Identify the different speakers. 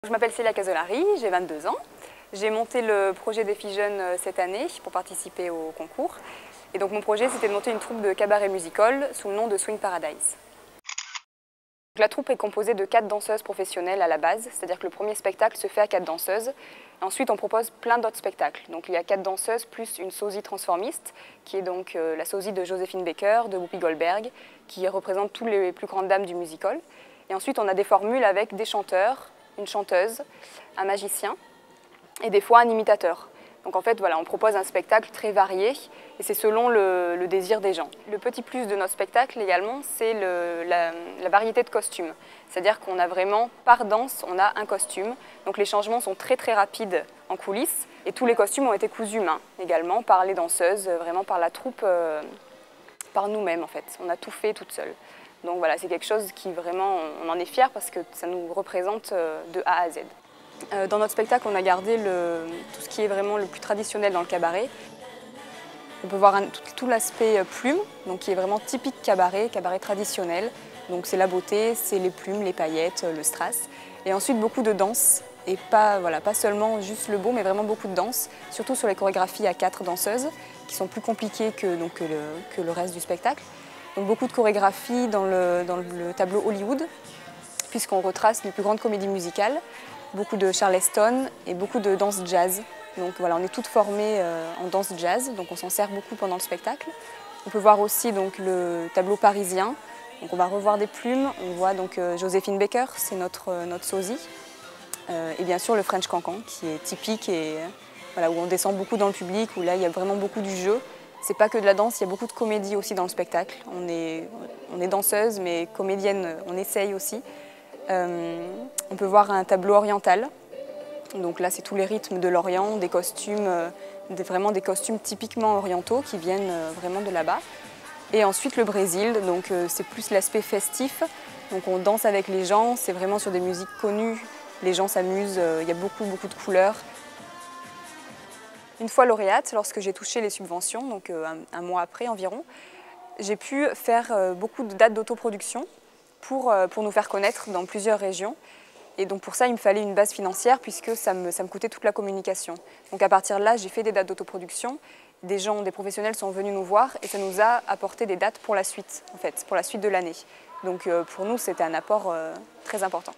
Speaker 1: Je m'appelle Célia Casolari, j'ai 22 ans. J'ai monté le projet Défi Jeunes cette année pour participer au concours. Et donc mon projet, c'était de monter une troupe de cabaret musical sous le nom de Swing Paradise. La troupe est composée de 4 danseuses professionnelles à la base, c'est-à-dire que le premier spectacle se fait à 4 danseuses. Ensuite, on propose plein d'autres spectacles. Donc il y a 4 danseuses plus une sosie transformiste, qui est donc la sosie de Joséphine Baker, de Whoopi Goldberg, qui représente toutes les plus grandes dames du musical. Et ensuite, on a des formules avec des chanteurs, une chanteuse, un magicien et des fois un imitateur. Donc en fait, voilà, on propose un spectacle très varié et c'est selon le désir des gens. Le petit plus de notre spectacle également, c'est la variété de costumes. C'est-à-dire qu'on a vraiment, par danse, on a un costume. Donc les changements sont très très rapides en coulisses et tous les costumes ont été cousus main également par les danseuses, vraiment par la troupe, par nous-mêmes en fait. On a tout fait toute seule. Donc voilà, c'est quelque chose qui vraiment, on en est fiers parce que ça nous représente de A à Z. Dans notre spectacle, on a gardé tout ce qui est vraiment le plus traditionnel dans le cabaret. On peut voir tout l'aspect plume, donc qui est vraiment typique cabaret traditionnel. Donc c'est la beauté, c'est les plumes, les paillettes, le strass. Et ensuite beaucoup de danse, et pas seulement juste le beau, mais vraiment beaucoup de danse, surtout sur les chorégraphies à 4 danseuses, qui sont plus compliquées que le reste du spectacle. Donc beaucoup de chorégraphies dans le tableau Hollywood, puisqu'on retrace les plus grandes comédies musicales, beaucoup de Charleston et beaucoup de danse jazz. Donc voilà, on est toutes formées en danse jazz, donc on s'en sert beaucoup pendant le spectacle. On peut voir aussi donc, le tableau parisien, donc on va revoir des plumes, on voit donc Joséphine Baker, c'est notre sosie, et bien sûr le French Cancan qui est typique et voilà, où on descend beaucoup dans le public, où là il y a vraiment beaucoup du jeu. C'est pas que de la danse, il y a beaucoup de comédie aussi dans le spectacle. On est danseuse, mais comédienne, on essaye aussi. On peut voir un tableau oriental. Donc là, c'est tous les rythmes de l'Orient, des costumes, vraiment des costumes typiquement orientaux qui viennent vraiment de là-bas. Et ensuite le Brésil, donc c'est plus l'aspect festif. Donc on danse avec les gens, c'est vraiment sur des musiques connues. Les gens s'amusent, il y a beaucoup de couleurs. Une fois lauréate, lorsque j'ai touché les subventions, donc un mois après environ, j'ai pu faire beaucoup de dates d'autoproduction pour nous faire connaître dans plusieurs régions. Et donc pour ça, il me fallait une base financière puisque ça me coûtait toute la communication. Donc à partir de là, j'ai fait des dates d'autoproduction. Des professionnels sont venus nous voir et ça nous a apporté des dates pour la suite, en fait, pour la suite de l'année. Donc pour nous, c'était un apport très important.